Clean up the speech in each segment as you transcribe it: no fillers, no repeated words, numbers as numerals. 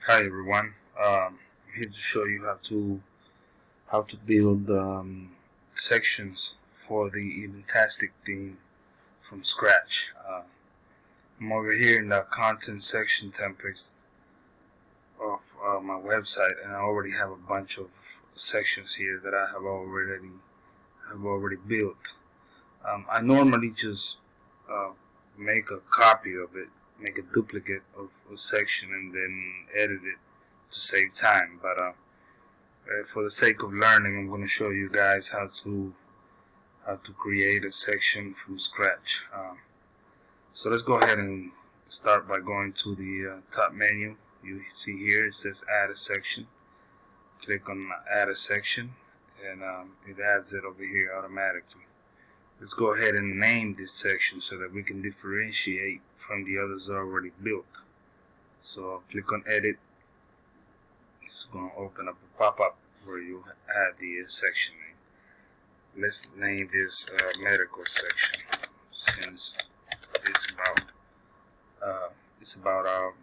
Hi everyone. I'm here to show you how to build sections for the eventastic theme from scratch. I'm over here in the content section templates of my website, and I already have a bunch of sections here that I have already built. I normally just make a copy of it, make a duplicate of a section, and then edit it to save time. But for the sake of learning, I'm going to show you guys how to create a section from scratch. So let's go ahead and start by going to the top menu. You see here it says add a section. Click on add a section, and it adds it over here automatically. Let's go ahead and name this section so that we can differentiate from the others already built. So I'll click on edit. It's going to open up a pop-up where you add the section name. Let's name this medical section, since it's about our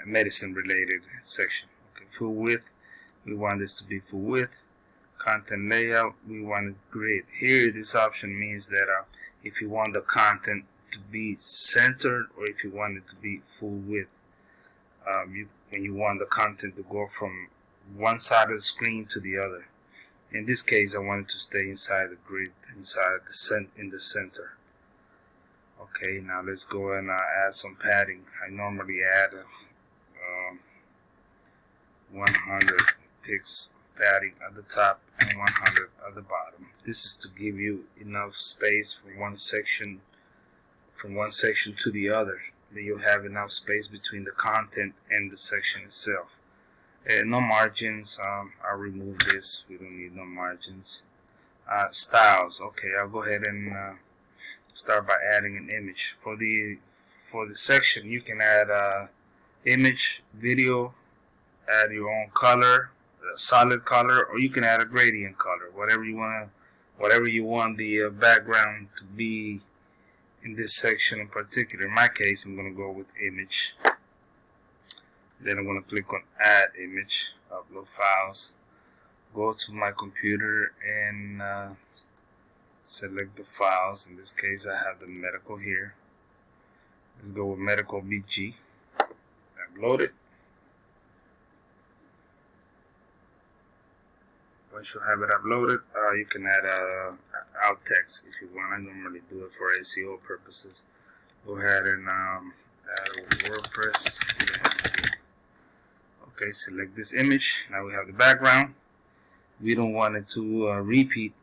medicine related section. Okay, full width, we want this to be full width. Content layout, we want it grid. Here this option means that if you want the content to be centered or if you want it to be full width. When you want the content to go from one side of the screen to the other. In this case, I want it to stay inside the grid, in the center. Okay, now let's go and add some padding. I normally add 100 pixels padding at the top and 100 at the bottom. This is to give you enough space from one section to the other. That you have enough space between the content and the section itself. No margins. I'll remove this. We don't need no margins. Styles. Okay, I'll go ahead and start by adding an image for the section. You can add image, video, add your own color, a solid color, or you can add a gradient color. Whatever you want the background to be in this section in particular. In my case, I'm going to go with image. Then I'm going to click on add image, upload files, go to my computer and select the files. In this case, I have the medical here. Let's go with medical BG. Upload it. Once you have it uploaded, you can add alt text if you want. I normally do it for SEO purposes. Go ahead and add a WordPress. Yes. Okay, select this image. Now we have the background. We don't want it to repeat.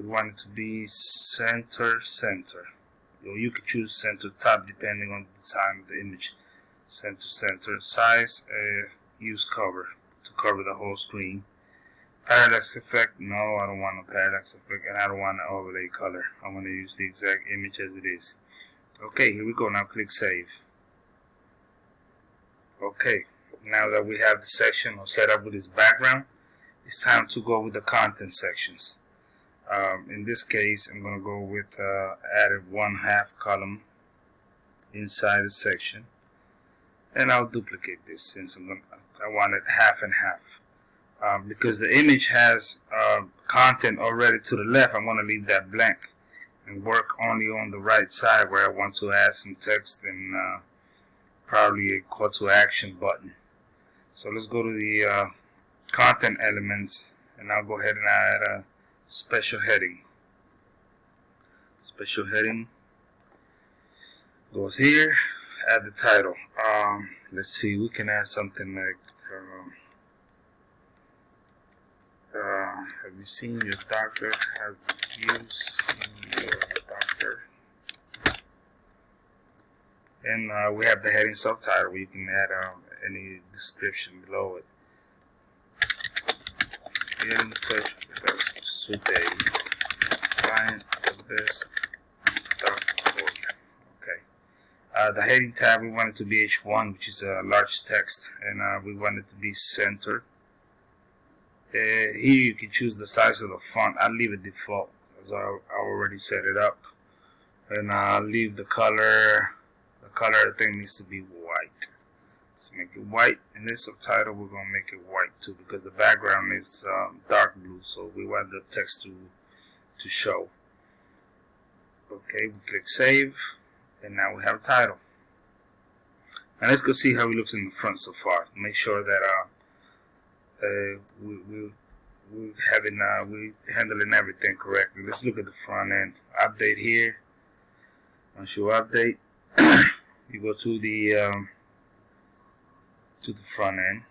We want it to be center. You can choose center top depending on the design of the image. Center. Size. Use cover to cover the whole screen. Parallax effect, no, I don't want a parallax effect, and I don't want an overlay color. I want to use the exact image as it is. Okay, here we go. Now click save. Okay, now that we have the section set up with its background, it's time to go with the content sections. In this case, I'm going to go with added 1/2 column inside the section, and I'll duplicate this since I want it half and half. Because the image has content already to the left, I'm going to leave that blank and work only on the right side where I want to add some text and probably a call to action button. So let's go to the content elements, and I'll go ahead and add a special heading. Special heading goes here. Add the title. Let's see, we can add something like have you seen your doctor? Have you seen your doctor? And we have the heading subtitle where you can add any description below it. Get in touch with us today. Find the best doctor for you. Okay. The heading tab, we want it to be H1, which is a large text, and we want it to be centered. Here you can choose the size of the font. I'll leave it default as I already set it up, and I'll leave the color. The color thing needs to be white. Let's make it white, and this subtitle we're gonna make it white too because the background is dark blue, so we want the text to show. Okay, we click save, and now we have a title. Now let's go see how it looks in the front so far. Make sure that we handling everything correctly. Let's look at the front end. Update here. Once you update, you go to the front end.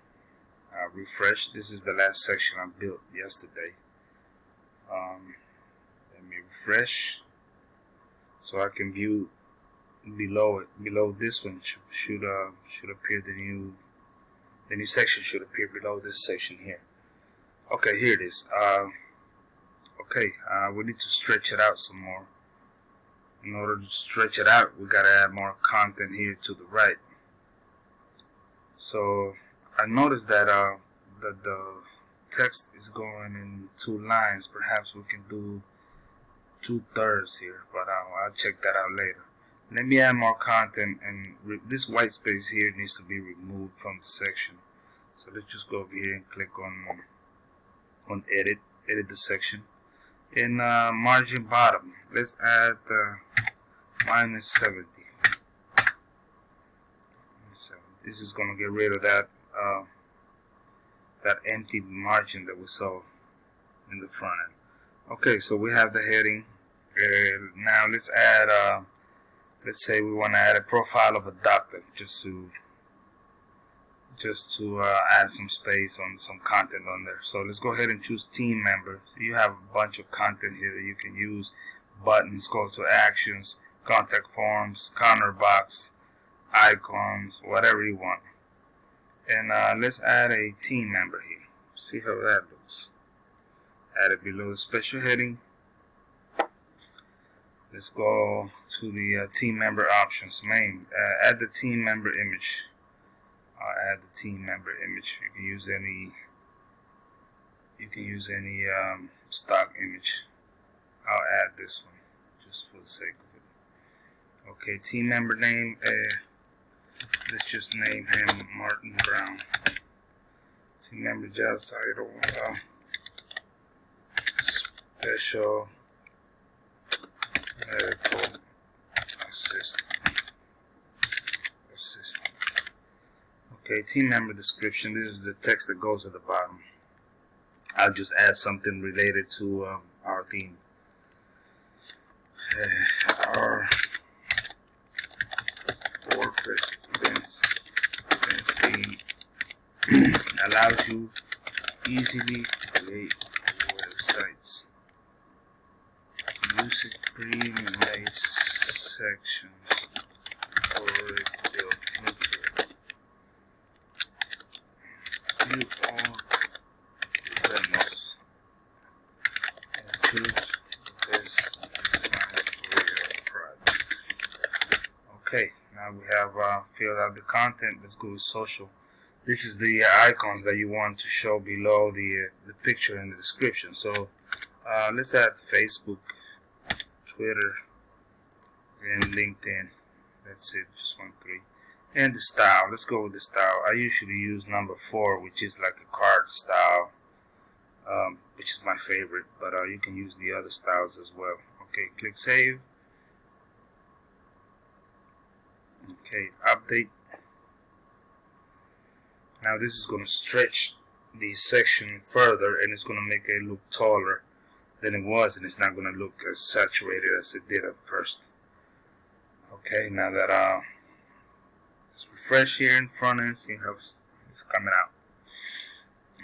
Refresh. This is the last section I built yesterday. Let me refresh so I can view below it. Below this one should appear the new section should appear below this section here. Okay, here it is. Okay, we need to stretch it out some more. In order to stretch it out, we gotta add more content here to the right. So I noticed that the text is going in 2 lines. Perhaps we can do 2/3 here, but I'll check that out later. Let me add more content, and this white space here needs to be removed from the section. So let's just go over here and click on edit the section. In margin bottom, let's add -70. This is going to get rid of that empty margin that we saw in the front end. Okay, so we have the heading. Now let's add let's say we want to add a profile of a doctor, just to add some space on some content on there. So let's go ahead and choose team member. So you have a bunch of content here that you can use: buttons, call to actions, contact forms, counter box, icons, whatever you want. And let's add a team member here. See how that looks. Add it below the special heading. Let's go to the team member options main. Add the team member image. I'll add the team member image. You can use any stock image. I'll add this one just for the sake of it. Okay, team member name. Let's just name him Martin Brown. Team member job title. Special medical assistant. Okay, team member description. This is the text that goes at the bottom. I'll just add something related to our theme. Our WordPress events theme allows you easily create websites. Using pre-made sections already built into it. View all demos and choose the best design for your project. Okay, now we have filled out the content. Let's go to social. This is the icons that you want to show below the picture in the description. So let's add Facebook, Twitter, and LinkedIn. That's it, just 1, 3. And the style, let's go with the style. I usually use number 4, which is like a card style, which is my favorite, but you can use the other styles as well. Okay, click save. Okay, update. Now this is going to stretch the section further, and it's going to make it look taller than it was, and it's not going to look as saturated as it did at first. Okay, now that let's refresh here in front and see how it's coming out.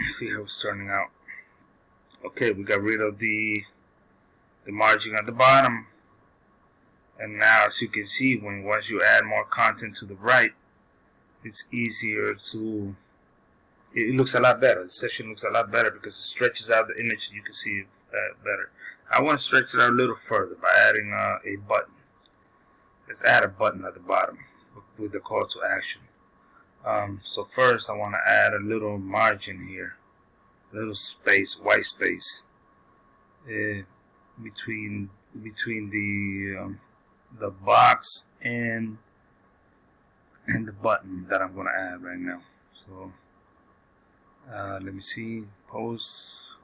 See how it's turning out. Okay, we got rid of the margin at the bottom, and now as you can see, once you add more content to the right, it's easier to. It looks a lot better. The section looks a lot better because it stretches out the image and you can see it better. I want to stretch it out a little further by adding a button. Let's add a button at the bottom with the call to action. So first I want to add a little margin here, a little space, white space, between the box and and the button that I'm going to add right now. So let me see, post.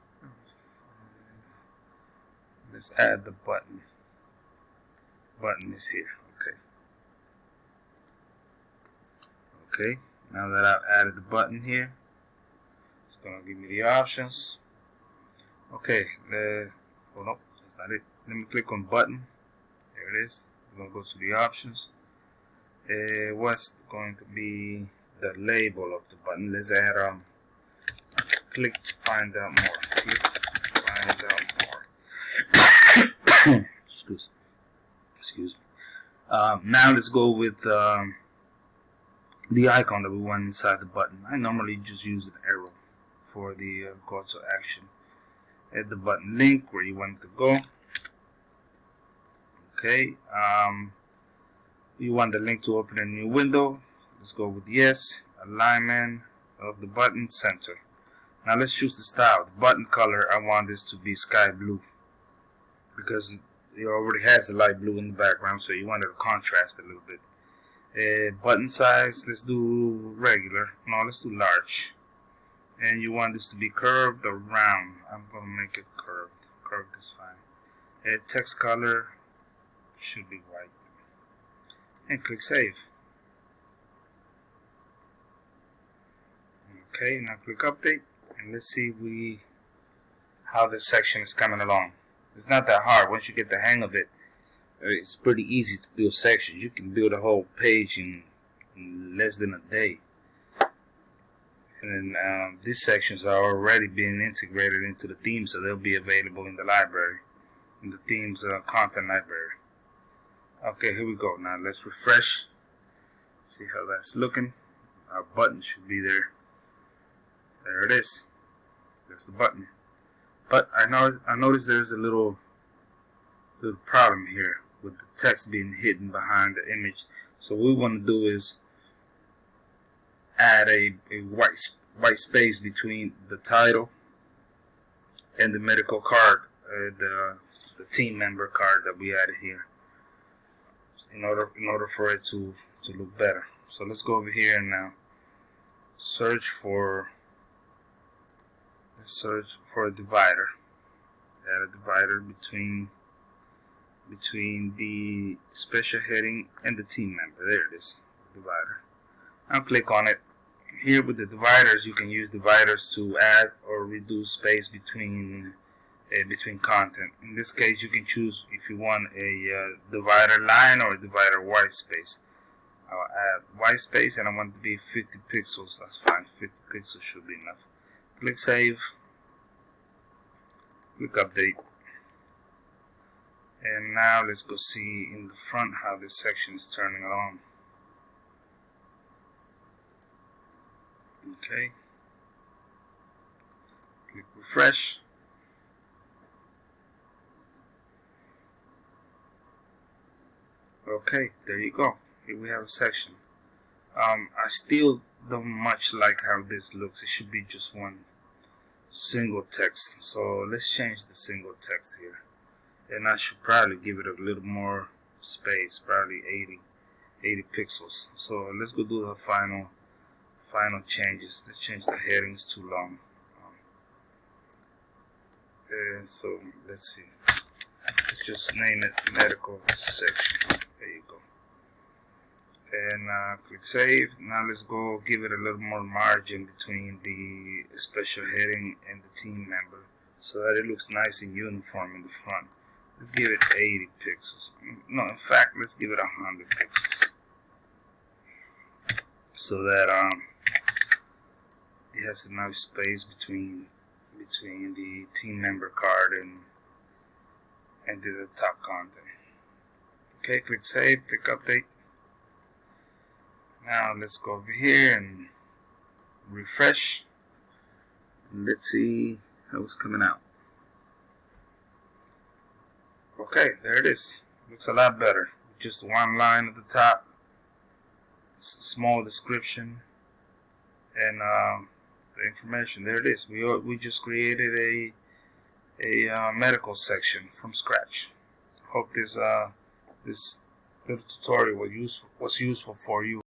Let's add the button. Button is here. Okay, now that I've added the button here, it's going to give me the options. Okay, oh no, that's not it. Let me click on button. There it is. I'm going to go to the options. What's going to be the label of the button? Let's add click to find out more. Click to find out more. Excuse me. Now let's go with the icon that we want inside the button. I normally just use an arrow for the call to action. Add the button link where you want it to go. Okay. You want the link to open a new window. Let's go with yes. Alignment of the button center. Now let's choose the style. The button color, I want this to be sky blue because it already has the light blue in the background, so you want it to contrast a little bit. Button size, let's do regular. No, let's do large. And you want this to be curved or round. I'm going to make it curved. Curved is fine. Text color should be white. And click save. Okay, now click update. And let's see how this section is coming along. It's not that hard. Once you get the hang of it, it's pretty easy to build sections. You can build a whole page in less than a day. And then these sections are already being integrated into the theme, so they'll be available in the library, in the theme's content library. Okay, here we go. Now let's refresh. See how that's looking. Our button should be there. There it is. There's the button. But I noticed there's a little problem here with the text being hidden behind the image. So what we want to do is add a white space between the title and the medical card, the team member card that we added here, in order for it to look better. So let's go over here and now search for a divider. Add a divider between the special heading and the team member. There it is, divider. I'll click on it. Here with the dividers, you can use dividers to add or reduce space between content. In this case, you can choose if you want a divider line or a divider white space. I'll add white space and I want it to be 50 pixels. That's fine. 50 pixels should be enough. Click save. Click update. And now let's go see in the front how this section is turning along. Okay. Click refresh. Okay, there you go. Here we have a section. I still don't much like how this looks. It should be just one single text. So let's change the single text here. And I should probably give it a little more space, probably 80 pixels. So let's go do the final changes. Let's change the headings too long. So let's see. Let's just name it medical section. There you go. And click save. Now let's go give it a little more margin between the special heading and the team member, so that it looks nice and uniform in the front. Let's give it 80 pixels. No, in fact, let's give it 100 pixels, so that it has enough space between the team member card and the top content. Okay, click save, click update. Now let's go over here and refresh. Let's see how it's coming out. Okay, there it is. Looks a lot better. Just one line at the top, small description, and the information. There it is. We just created a medical section from scratch. Hope this little tutorial was useful for you.